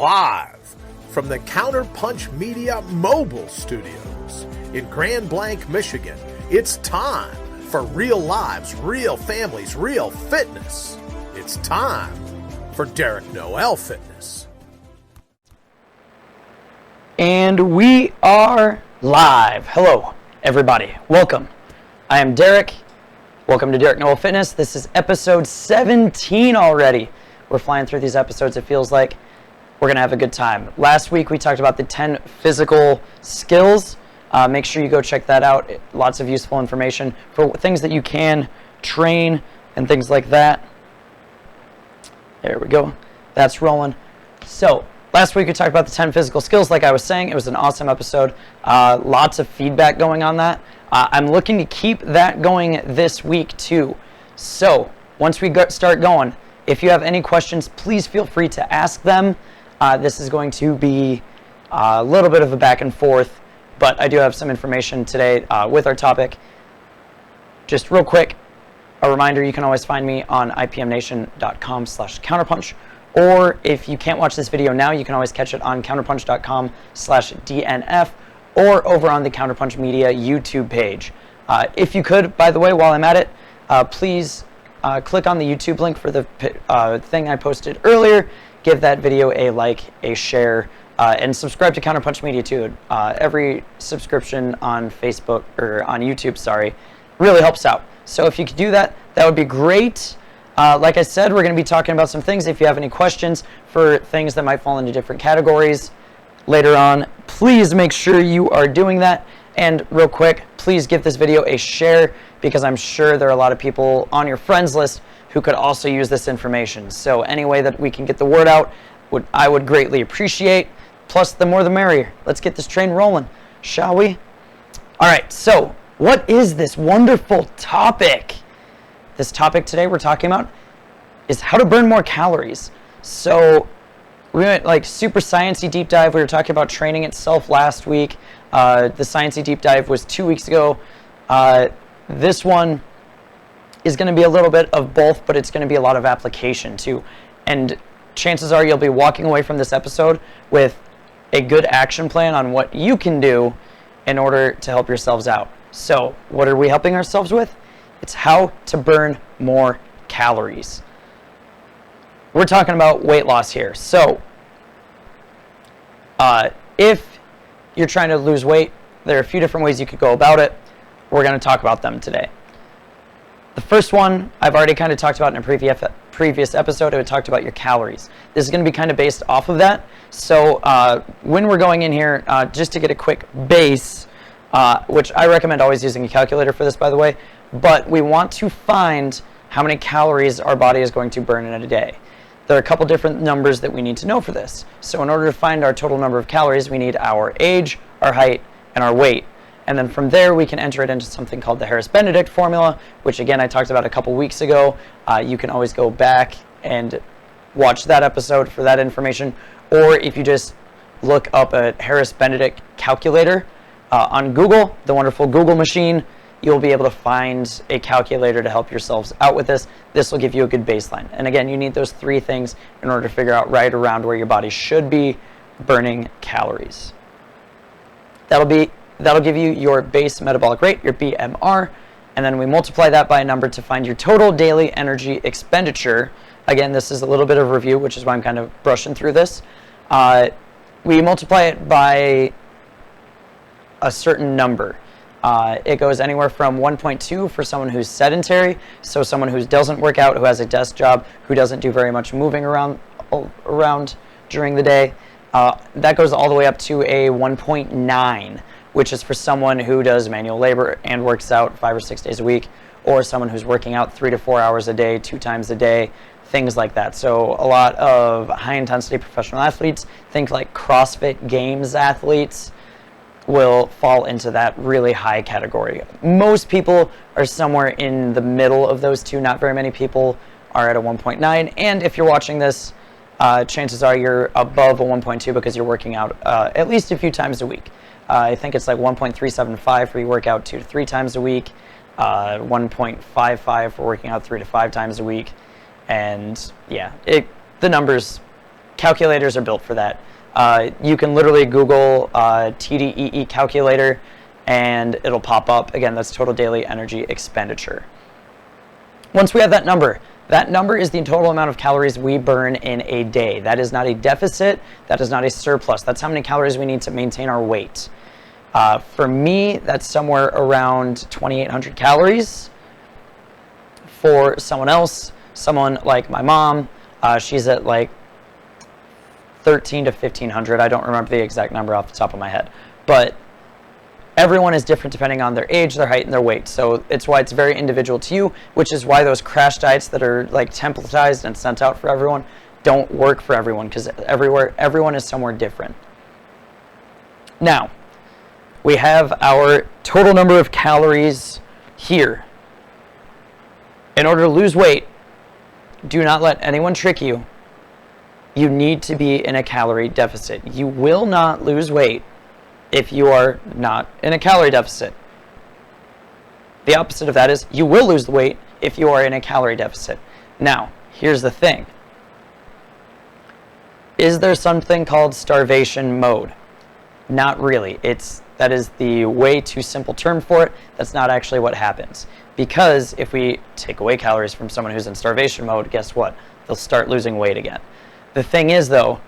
live from the Counterpunch Media mobile studios in Grand Blanc, Michigan. It's time for real lives, real families, real fitness. It's time for Derek Noel Fitness. And we are live. Hello, everybody. Welcome. I am Derek. Welcome to Derek Noel Fitness. This is episode 17 already. We're flying through these episodes. It feels like we're going to have a good time. Last week, we talked about the 10 physical skills. Make sure you go check that out. Lots of useful information for things that you can train and things like that. There we go. That's rolling. So, last week we talked about the 10 physical skills. Like I was saying, it was an awesome episode. Lots of feedback going on that. I'm looking to keep that going this week too. So, once we start going, if you have any questions, please feel free to ask them. This is going to be a little bit of a back and forth, but I do have some information today with our topic. Just real quick, a reminder, you can always find me on ipmnation.com/counterpunch, or if you can't watch this video now, you can always catch it on counterpunch.com/DNF or over on the Counterpunch Media YouTube page. If you could, by the way, while I'm at it, please click on the YouTube link for the thing I posted earlier. Give that video a like, a share, and subscribe to Counterpunch Media too. Every subscription on Facebook, or on YouTube, sorry, really helps out. So if you could do that, that would be great. Like I said, we're going to be talking about some things. If you have any questions for things that might fall into different categories later on, please make sure you are doing that. And real quick, please give this video a share, because I'm sure there are a lot of people on your friends list who could also use this information. So any way that we can get the word out, I would greatly appreciate. Plus, the more the merrier. Let's get this train rolling, shall we? All right, so what is this wonderful topic? This topic today we're talking about is how to burn more calories. So we went like super sciencey deep dive. We were talking about training itself last week. The sciencey deep dive was 2 weeks ago. This one is going to be a little bit of both, but it's going to be a lot of application too. And chances are you'll be walking away from this episode with a good action plan on what you can do in order to help yourselves out. So what are we helping ourselves with? It's how to burn more calories. We're talking about weight loss here. So if you're trying to lose weight, there are a few different ways you could go about it. We're going to talk about them today. The first one I've already kind of talked about in a previous episode. I talked about your calories. This is going to be kind of based off of that. So when we're going in here, just to get a quick base, which I recommend always using a calculator for this, by the way, but we want to find how many calories our body is going to burn in a day. There are a couple different numbers that we need to know for this. So in order to find our total number of calories, we need our age, our height, and our weight. And then from there, we can enter it into something called the Harris-Benedict formula, which again, I talked about a couple weeks ago. You can always go back and watch that episode for that information. Or if you just look up a Harris-Benedict calculator on Google, the wonderful Google machine, you'll be able to find a calculator to help yourselves out with this. This will give you a good baseline. And again, you need those three things in order to figure out right around where your body should be burning calories. That'll give you your base metabolic rate, your BMR, and then we multiply that by a number to find your total daily energy expenditure. Again, this is a little bit of review, which is why I'm kind of brushing through this. We multiply it by a certain number. It goes anywhere from 1.2 for someone who's sedentary, so someone who doesn't work out, who has a desk job, who doesn't do very much moving around during the day. That goes all the way up to a 1.9, which is for someone who does manual labor and works out 5 or 6 days a week, or someone who's working out 3 to 4 hours a day, 2 times a day, things like that. So a lot of high-intensity professional athletes, think like CrossFit Games athletes, will fall into that really high category. Most people are somewhere in the middle of those two. Not very many people are at a 1.9, and if you're watching this, chances are you're above a 1.2 because you're working out at least a few times a week. I think it's like 1.375 for you work out 2 to 3 times a week, 1.55 for working out 3 to 5 times a week, and yeah, the numbers calculators are built for that. You can literally Google TDEE calculator and it'll pop up. Again, that's total daily energy expenditure. Once we have that number is the total amount of calories we burn in a day. That is not a deficit. That is not a surplus. That's how many calories we need to maintain our weight. For me, that's somewhere around 2,800 calories. For someone else, someone like my mom, she's at like 1,300 to 1,500. I don't remember the exact number off the top of my head. But everyone is different depending on their age, their height, and their weight. So it's why it's very individual to you, which is why those crash diets that are like templatized and sent out for everyone don't work for everyone, because everyone is somewhere different. Now, we have our total number of calories here. In order to lose weight, do not let anyone trick you. You need to be in a calorie deficit. You will not lose weight if you are not in a calorie deficit. The opposite of that is you will lose the weight if you are in a calorie deficit. Now, here's the thing. Is there something called starvation mode? Not really. That is the way too simple term for it. That's not actually what happens. Because if we take away calories from someone who's in starvation mode, guess what? They'll start losing weight again. The thing is, though,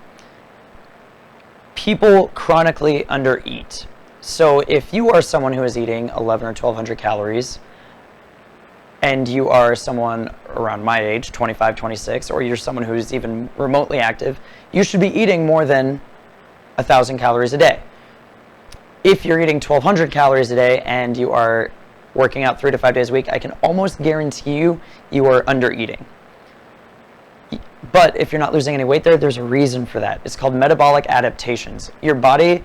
people chronically undereat. So if you are someone who is eating 1,100 or 1,200 calories, and you are someone around my age, 25, 26, or you're someone who's even remotely active, you should be eating more than 1,000 calories a day. If you're eating 1,200 calories a day and you are working out 3 to 5 days a week, I can almost guarantee you are under eating. But if you're not losing any weight there's a reason for that. It's called metabolic adaptations. Your body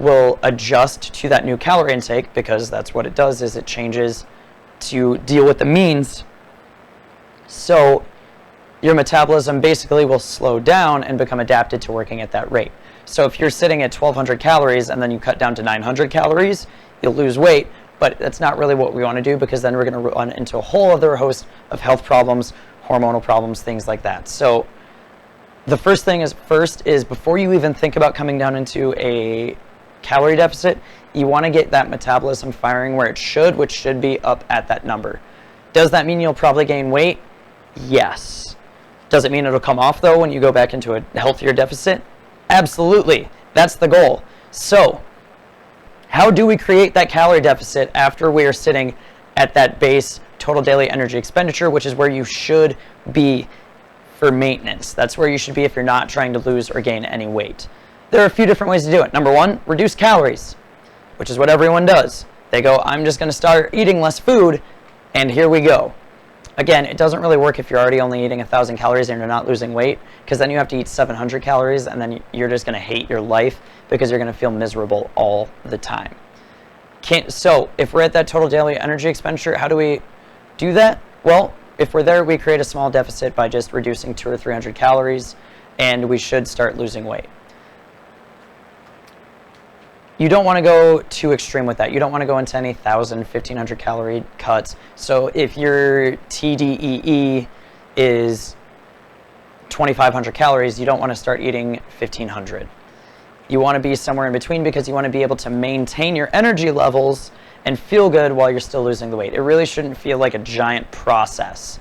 will adjust to that new calorie intake, because that's what it does, is it changes to deal with the means. So your metabolism basically will slow down and become adapted to working at that rate. So if you're sitting at 1,200 calories and then you cut down to 900 calories, you'll lose weight. But that's not really what we want to do, because then we're going to run into a whole other host of health problems, hormonal problems, things like that. So the first thing is before you even think about coming down into a calorie deficit, you want to get that metabolism firing where it should, which should be up at that number. Does that mean you'll probably gain weight? Yes. Does it mean it'll come off, though, when you go back into a healthier deficit? Absolutely. That's the goal. So how do we create that calorie deficit after we are sitting at that base total daily energy expenditure, which is where you should be for maintenance? That's where you should be if you're not trying to lose or gain any weight. There are a few different ways to do it. Number one, reduce calories, which is what everyone does. They go, I'm just going to start eating less food, and here we go. Again, it doesn't really work if you're already only eating 1,000 calories and you're not losing weight, because then you have to eat 700 calories, and then you're just going to hate your life because you're going to feel miserable all the time. So if we're at that total daily energy expenditure, how do we do that? Well, if we're there, we create a small deficit by just reducing 200 or 300 calories, and we should start losing weight. You don't want to go too extreme with that. You don't want to go into any 1,000, 1,500 calorie cuts. So if your TDEE is 2,500 calories, you don't want to start eating 1,500. You want to be somewhere in between, because you want to be able to maintain your energy levels and feel good while you're still losing the weight. It really shouldn't feel like a giant process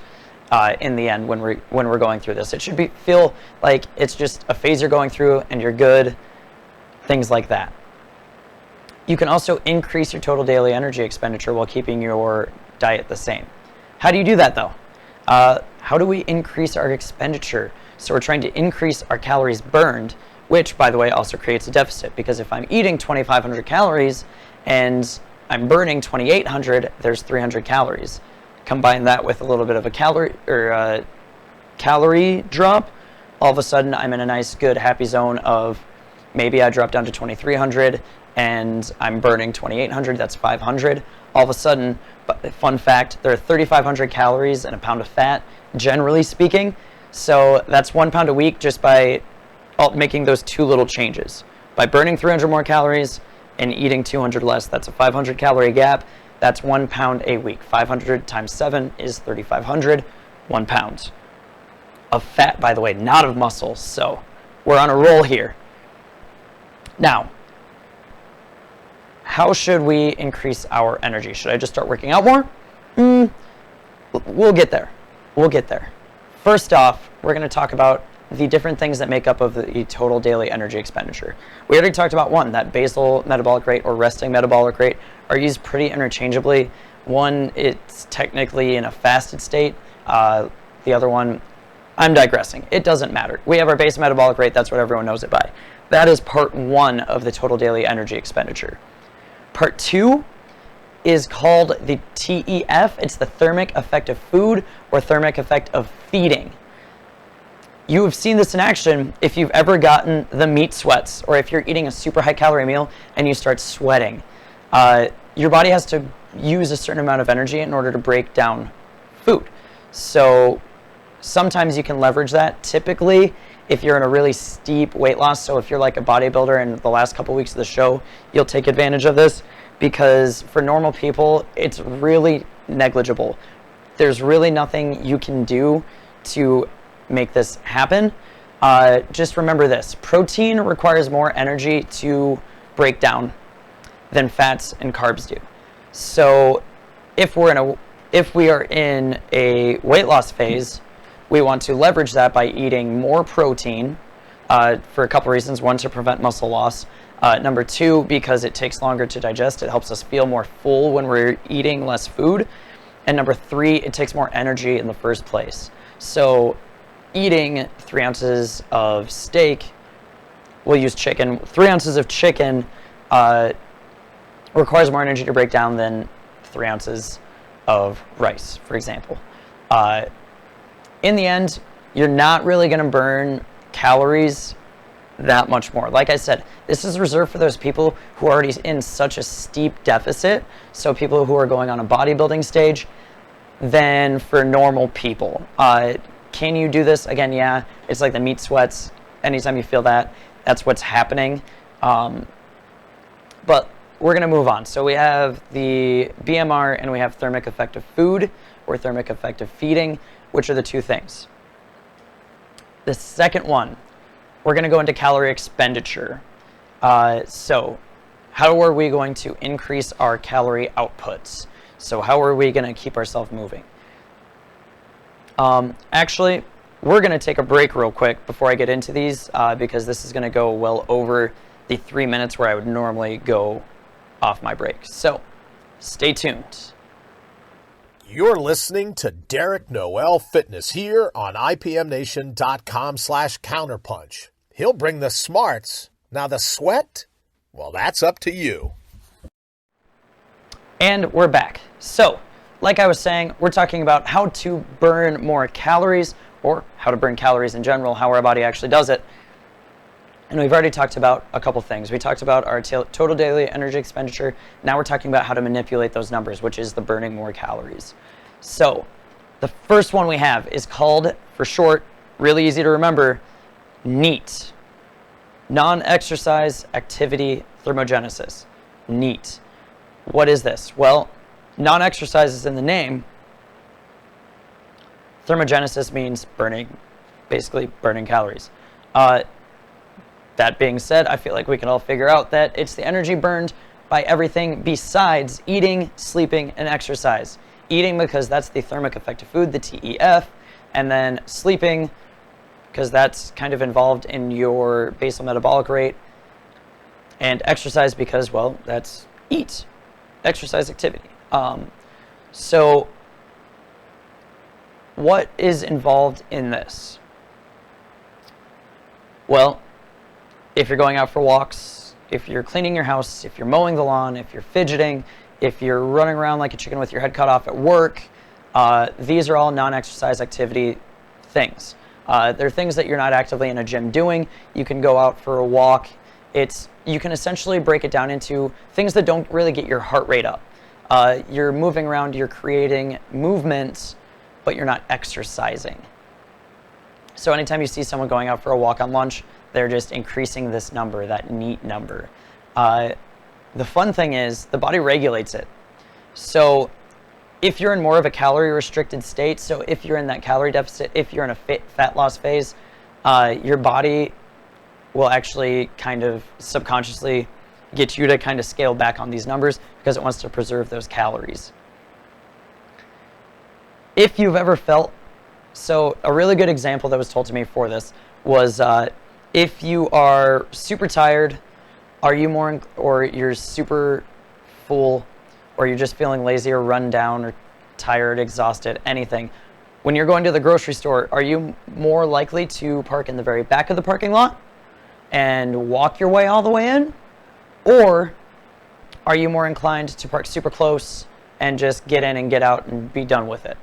in the end when we're going through this. It should feel like it's just a phase you're going through and you're good, things like that. You can also increase your total daily energy expenditure while keeping your diet the same. How do you do that, though? How do we increase our expenditure? So we're trying to increase our calories burned, which, by the way, also creates a deficit, because if I'm eating 2,500 calories and I'm burning 2,800, there's 300 calories. Combine that with a little bit of a calorie drop, all of a sudden I'm in a nice, good, happy zone of maybe I drop down to 2,300 and I'm burning 2,800, that's 500. All of a sudden, but fun fact, there are 3,500 calories in a pound of fat, generally speaking. So that's 1 pound a week just by making those two little changes. By burning 300 more calories and eating 200 less, that's a 500 calorie gap. That's 1 pound a week. 500 times 7 is 3,500, 1 pound. Of fat, by the way, not of muscle. So We're on a roll here. Now, how should we increase our energy? Should I just start working out more? We'll get there. We'll get there. First off, we're going to talk about the different things that make up of the total daily energy expenditure. We already talked about one, that basal metabolic rate or resting metabolic rate are used pretty interchangeably. One, it's technically in a fasted state. The other one, I'm digressing. It doesn't matter. We have our base metabolic rate. That's what everyone knows it by. That is part one of the total daily energy expenditure. Part two is called the TEF. It's the thermic effect of food or thermic effect of feeding. You have seen this in action if you've ever gotten the meat sweats, or if you're eating a super high calorie meal and you start sweating. Your body has to use a certain amount of energy in order to break down food. So sometimes you can leverage that. Typically, if you're in a really steep weight loss, so if you're like a bodybuilder in the last couple weeks of the show, you'll take advantage of this, because for normal people, it's really negligible. There's really nothing you can do to make this happen. Just remember this: protein requires more energy to break down than fats and carbs do. So if we are in a weight loss phase, we want to leverage that by eating more protein for a couple reasons. One, to prevent muscle loss. Number two, because it takes longer to digest. It helps us feel more full when we're eating less food. And number three, it takes more energy in the first place. So eating 3 ounces of steak, we'll use chicken, 3 ounces of chicken requires more energy to break down than 3 ounces of rice, for example. In the end, you're not really going to burn calories that much more. Like I said, this is reserved for those people who are already in such a steep deficit, so people who are going on a bodybuilding stage, than for normal people. Can you do this? Again, yeah, it's like the meat sweats. Anytime you feel that, that's what's happening. But we're going to move on. So we have the BMR and we have thermic effect of food or thermic effect of feeding, which are the two things. The second one, we're going to go into calorie expenditure. So how are we going to increase our calorie outputs? So how are we going to keep ourselves moving? Actually, we're going to take a break real quick before I get into these, because this is going to go well over the 3 minutes where I would normally go off my break. So stay tuned. You're listening to Derek Noel Fitness here on IPMNation.com/counterpunch. He'll bring the smarts. Now the sweat, well, that's up to you. And we're back. So, like I was saying, we're talking about how to burn more calories, or how to burn calories in general, how our body actually does it. And we've already talked about a couple things. We talked about our total daily energy expenditure. Now we're talking about how to manipulate those numbers, which is the burning more calories. So the first one we have is called, for short, really easy to remember, NEAT. Non-exercise activity thermogenesis. NEAT. What is this? Well, non-exercise is in the name. Thermogenesis means burning, basically burning calories. That being said, I feel like we can all figure out that it's the energy burned by everything besides eating, sleeping, and exercise. Eating, because that's the thermic effect of food, the TEF, and then sleeping, because that's kind of involved in your basal metabolic rate, and exercise because, well, that's eat, exercise activity. So what is involved in this? Well, if you're going out for walks, if you're cleaning your house, if you're mowing the lawn, if you're fidgeting, if you're running around like a chicken with your head cut off at work, these are all non-exercise activity things. They're things that you're not actively in a gym doing. You can go out for a walk. You can essentially break it down into things that don't really get your heart rate up. You're moving around, you're creating movements, but you're not exercising. So anytime you see someone going out for a walk on lunch, they're just increasing this number, that NEAT number. The fun thing is the body regulates it. So if you're in more of a calorie restricted state, so if you're in that calorie deficit, if you're in a fat loss phase, your body will actually kind of subconsciously get you to kind of scale back on these numbers because it wants to preserve those calories. If you've ever felt, so a really good example that was told to me for this was if you are super tired, are you more, or you're super full, or you're just feeling lazy or run down or tired, exhausted, anything. When you're going to the grocery store, are you more likely to park in the very back of the parking lot and walk your way all the way in? Or are you more inclined to park super close and just get in and get out and be done with it?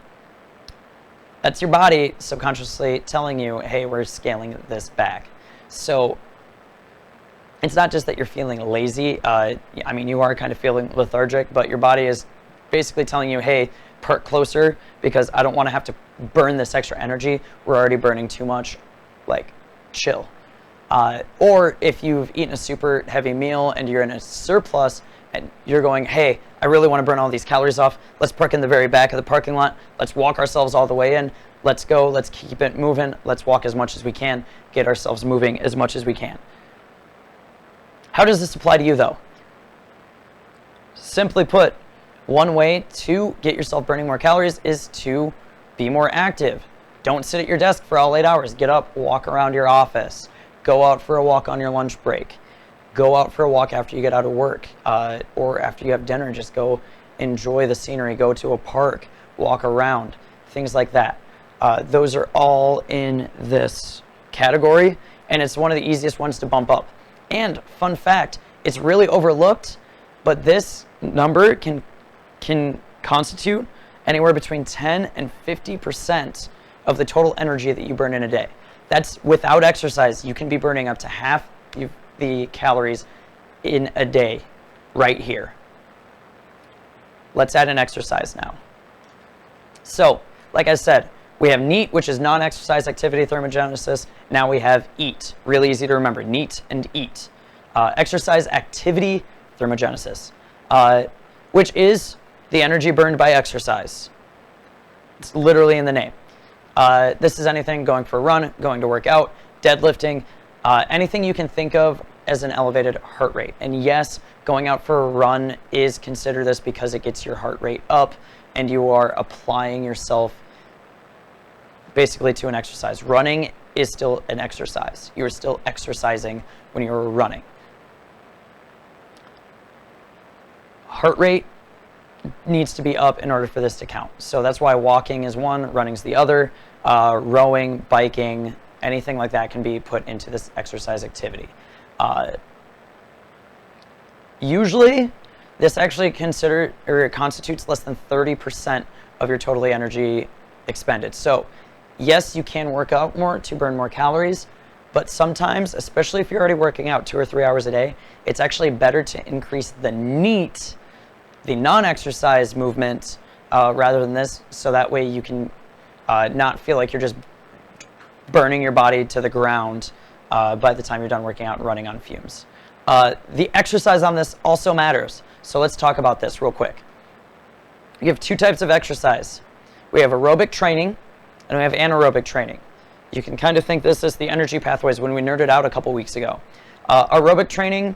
That's your body subconsciously telling you, hey, we're scaling this back. So it's not just that you're feeling lazy. I mean, you are kind of feeling lethargic, but your body is basically telling you, hey, park closer because I don't want to have to burn this extra energy. We're already burning too much. Like, chill. Or if you've eaten a super heavy meal and you're in a surplus and you're going, hey, I really want to burn all these calories off. Let's park in the very back of the parking lot. Let's walk ourselves all the way in. Let's go. Let's keep it moving. Let's walk as much as we can. Get ourselves moving as much as we can. How does this apply to you, though? Simply put, one way to get yourself burning more calories is to be more active. Don't sit at your desk for all 8 hours. Get up, walk around your office. Go out for a walk on your lunch break. Go out for a walk after you get out of work or after you have dinner. Just go enjoy the scenery. Go to a park, walk around, things like that. Those are all in this category, and it's one of the easiest ones to bump up. And fun fact, it's really overlooked, but this number can constitute anywhere between 10 and 50% of the total energy that you burn in a day. That's without exercise. You can be burning up to half the calories in a day right here. Let's add an exercise now. So, like I said, we have NEAT, which is non-exercise activity thermogenesis. Now we have EAT. Really easy to remember, NEAT and EAT. Exercise activity thermogenesis, which is the energy burned by exercise. It's literally in the name. This is anything going for a run, going to work out, deadlifting, anything you can think of as an elevated heart rate. And yes, going out for a run is considered this because it gets your heart rate up and you are applying yourself basically to an exercise. Running is still an exercise. You are still exercising when you're running. Heart rate needs to be up in order for this to count. So that's why walking is one, running's the other. Rowing, biking, anything like that can be put into this exercise activity. Usually, this actually constitutes less than 30% of your total energy expended. So yes, you can work out more to burn more calories, but sometimes, especially if you're already working out 2 or 3 hours a day, it's actually better to increase the NEAT, the non-exercise movement, rather than this, so that way you can not feel like you're just burning your body to the ground by the time you're done working out and running on fumes. The exercise on this also matters, so let's talk about this real quick. We have 2 types of exercise. We have aerobic training and we have anaerobic training. You can kind of think this is the energy pathways when we nerded out a couple weeks ago. Aerobic training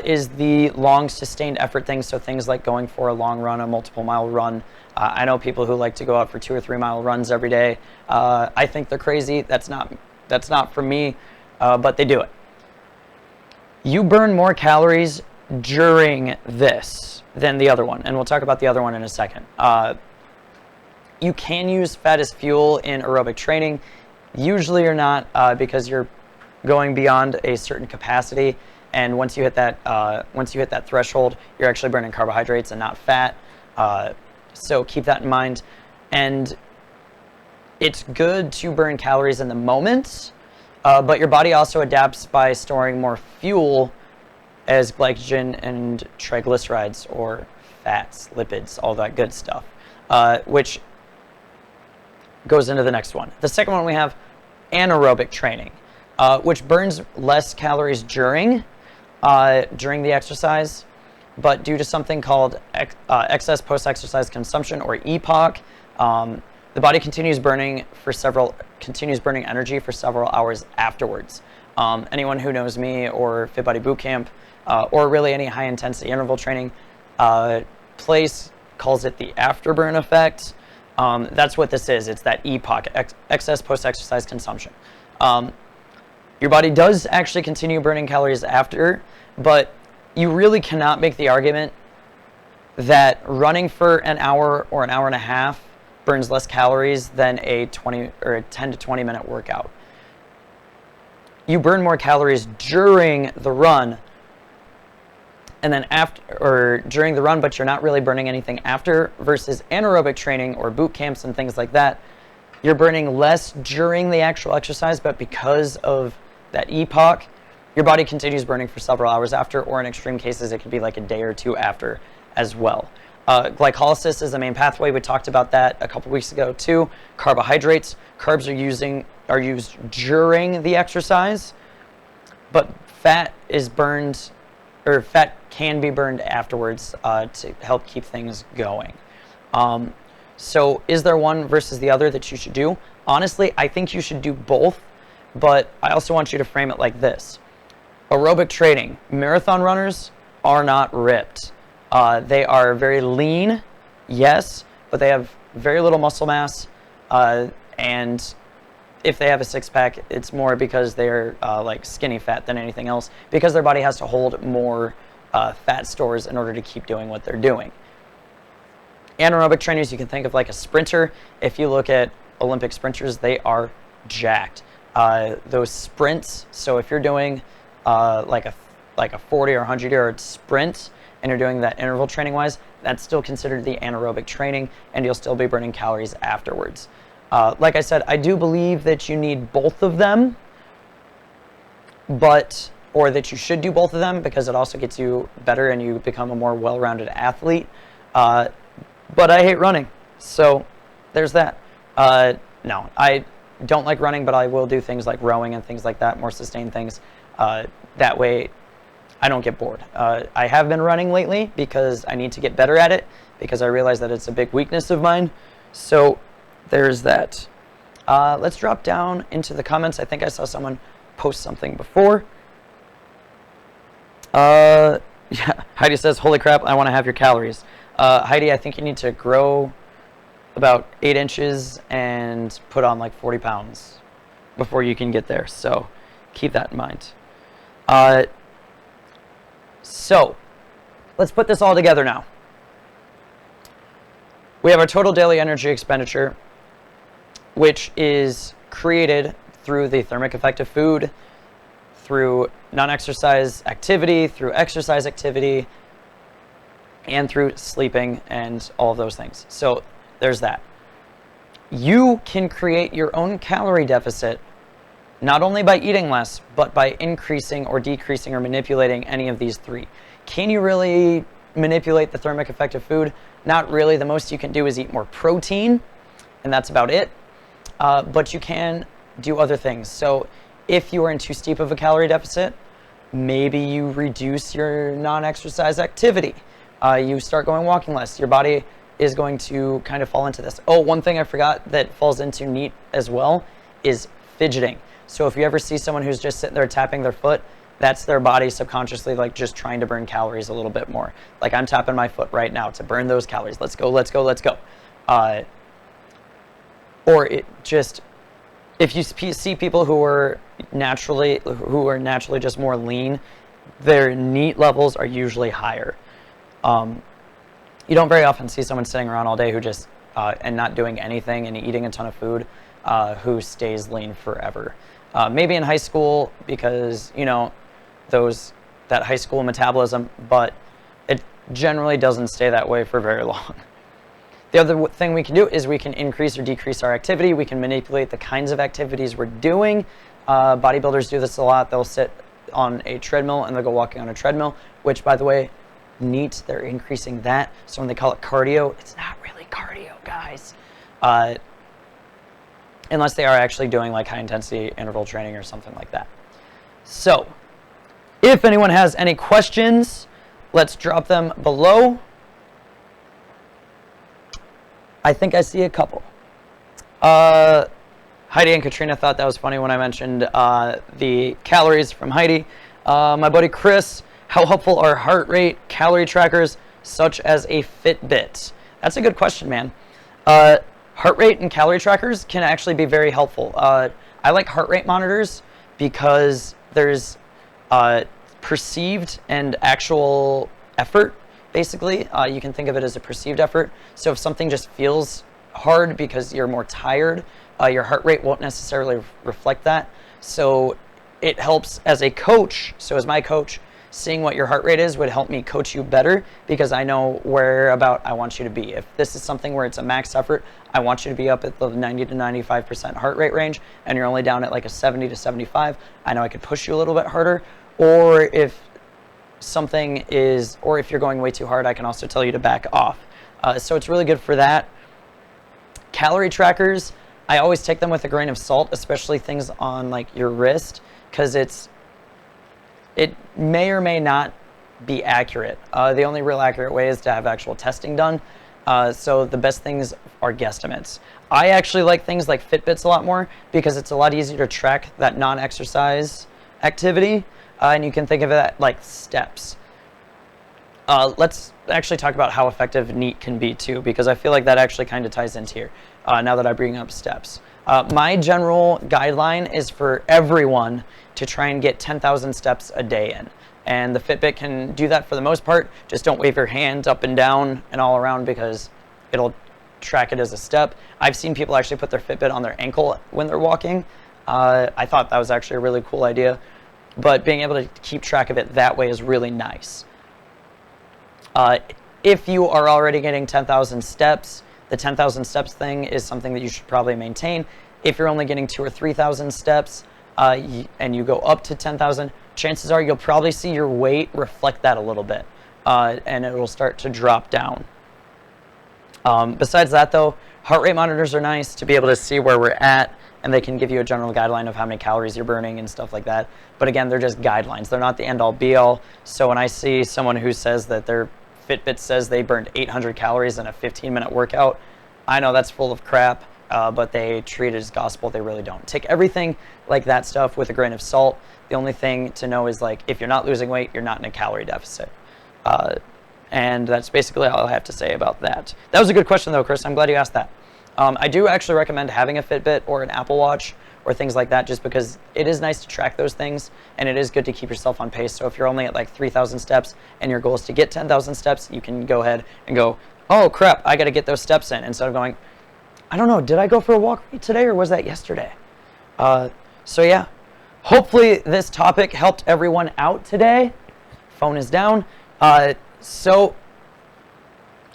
is the long sustained effort things, so things like going for a long run, a multiple mile run. I know people who like to go out for 2 or 3 mile runs every day. I think they're crazy. That's not for me, but they do it. You burn more calories during this than the other one, and we'll talk about the other one in a second. You can use fat as fuel in aerobic training. Usually you're not, because you're going beyond a certain capacity, and once you hit that threshold, you're actually burning carbohydrates and not fat. So keep that in mind. And it's good to burn calories in the moment, but your body also adapts by storing more fuel as glycogen and triglycerides, or fats, lipids, all that good stuff, which goes into the next one. The second one, we have anaerobic training, which burns less calories during the exercise, but due to something called excess post-exercise consumption, or EPOC, the body continues burning energy for several hours afterwards. Anyone who knows me or Fit Body Bootcamp or really any high intensity interval training place calls it the afterburn effect. That's what this is. It's that EPOC, excess post-exercise consumption. Your body does actually continue burning calories after, but you really cannot make the argument that running for an hour or an hour and a half burns less calories than a 10 to 20 minute workout. You burn more calories during the run and then after, or during the run, but you're not really burning anything after, versus anaerobic training or boot camps and things like that. You're burning less during the actual exercise, but because of that EPOC, your body continues burning for several hours after, or in extreme cases, it could be like a day or two after as well. Glycolysis is the main pathway. We talked about that a couple weeks ago too. Carbohydrates, carbs are used during the exercise, but fat is burned, or fat can be burned afterwards to help keep things going. So is there one versus the other that you should do? Honestly, I think you should do both, but I also want you to frame it like this. Aerobic training, marathon runners are not ripped. They are very lean, yes, but they have very little muscle mass, and if they have a six-pack, it's more because they're like skinny fat than anything else, because their body has to hold more fat stores in order to keep doing what they're doing. Anaerobic trainers, you can think of like a sprinter. If you look at Olympic sprinters, they are jacked. Those sprints, so if you're doing like a 40 or 100-yard sprint and you're doing that interval training wise, that's still considered the anaerobic training, and you'll still be burning calories afterwards. Like I said, I do believe that you need both of them, or that you should do both of them, because it also gets you better and you become a more well-rounded athlete. But I hate running, so there's that. No, I don't like running, but I will do things like rowing and things like that, more sustained things. That way I don't get bored. I have been running lately because I need to get better at it, because I realize that it's a big weakness of mine. So there's that. Let's drop down into the comments. I think I saw someone post something before. Yeah, Heidi says, holy crap, I want to have your calories. Heidi, I think you need to grow about 8 inches and put on like 40 pounds before you can get there. So keep that in mind. So let's put this all together now. We have our total daily energy expenditure, which is created through the thermic effect of food, through non-exercise activity, through exercise activity, and through sleeping and all of those things. So there's that. You can create your own calorie deficit not only by eating less, but by increasing or decreasing or manipulating any of these three. Can you really manipulate the thermic effect of food? Not really. The most you can do is eat more protein, and that's about it. But you can do other things. So if you are in too steep of a calorie deficit, maybe you reduce your non-exercise activity. You start going walking less. Your body is going to kind of fall into this. Oh, one thing I forgot that falls into NEAT as well is fidgeting. So if you ever see someone who's just sitting there tapping their foot, that's their body subconsciously like just trying to burn calories a little bit more. Like I'm tapping my foot right now to burn those calories. Let's go, let's go, let's go. Or it just, if you see people who are naturally just more lean, their NEAT levels are usually higher. You don't very often see someone sitting around all day who just and not doing anything and eating a ton of food who stays lean forever. Maybe in high school, because you know that high school metabolism, but it generally doesn't stay that way for very long. The other thing we can do is we can increase or decrease our activity. We can manipulate the kinds of activities we're doing. Bodybuilders do this a lot. They'll sit on a treadmill and they'll go walking on a treadmill, which, by the way, NEAT, they're increasing that. So when they call it cardio, it's not really cardio, guys. Unless they are actually doing like high intensity interval training or something like that. So if anyone has any questions, let's drop them below. I think I see a couple. Heidi and Katrina thought that was funny when I mentioned the calories from Heidi. My buddy Chris, how helpful are heart rate calorie trackers such as a Fitbit? That's a good question, man. Heart rate and calorie trackers can actually be very helpful. I like heart rate monitors because there's perceived and actual effort, basically. You can think of it as a perceived effort. So if something just feels hard because you're more tired, your heart rate won't necessarily reflect that. So it helps as a coach. So as my coach, seeing what your heart rate is would help me coach you better because I know where about I want you to be. If this is something where it's a max effort, I want you to be up at the 90 to 95% heart rate range and you're only down at like a 70 to 75, I know I could push you a little bit harder. Or if something is, or if you're going way too hard, I can also tell you to back off. So it's really good for that. Calorie trackers, I always take them with a grain of salt, especially things on like your wrist, because it may or may not be accurate. The only real accurate way is to have actual testing done. So the best things are guesstimates. I actually like things like Fitbits a lot more because it's a lot easier to track that non-exercise activity. And you can think of it like steps. Let's actually talk about how effective NEAT can be too, because I feel like that actually kind of ties into here now that I bring up steps. My general guideline is for everyone to try and get 10,000 steps a day in. And the Fitbit can do that for the most part. Just don't wave your hand up and down and all around because it'll track it as a step. I've seen people actually put their Fitbit on their ankle when they're walking. I thought that was actually a really cool idea. But being able to keep track of it that way is really nice. If you are already getting 10,000 steps, the 10,000 steps thing is something that you should probably maintain. If you're only getting 2,000 or 3,000 steps and you go up to 10,000, chances are you'll probably see your weight reflect that a little bit and it will start to drop down. Besides that though, heart rate monitors are nice to be able to see where we're at, and they can give you a general guideline of how many calories you're burning and stuff like that. But again, they're just guidelines. They're not the end all be all. So when I see someone who says that their Fitbit says they burned 800 calories in a 15-minute workout, I know that's full of crap, but they treat it as gospel. They really don't. Take everything like that stuff with a grain of salt. The only thing to know is like if you're not losing weight, you're not in a calorie deficit. And that's basically all I have to say about that. That was a good question though, Chris. I'm glad you asked that. I do actually recommend having a Fitbit or an Apple Watch or things like that just because it is nice to track those things and it is good to keep yourself on pace. So if you're only at like 3,000 steps and your goal is to get 10,000 steps, you can go ahead and go, oh crap, I got to get those steps in, instead of going, I don't know, did I go for a walk today or was that yesterday? So yeah, hopefully this topic helped everyone out today. Phone is down. So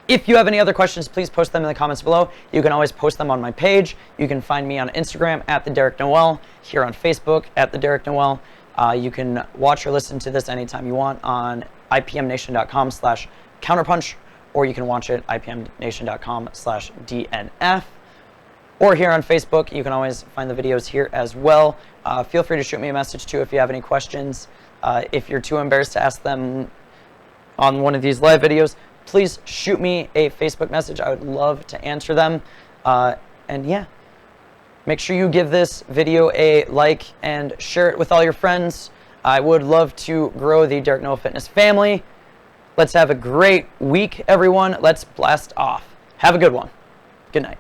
if you have any other questions, please post them in the comments below. You can always post them on my page. You can find me on Instagram at @TheDerekNoel, here on Facebook at @TheDerekNoel. You can watch or listen to this anytime you want on ipmnation.com/counterpunch, or you can watch it ipmnation.com/DNF. Or here on Facebook, you can always find the videos here as well. Feel free to shoot me a message too if you have any questions. If you're too embarrassed to ask them on one of these live videos, please shoot me a Facebook message. I would love to answer them. And yeah, make sure you give this video a like and share it with all your friends. I would love to grow the Derek Noel Fitness family. Let's have a great week, everyone. Let's blast off. Have a good one. Good night.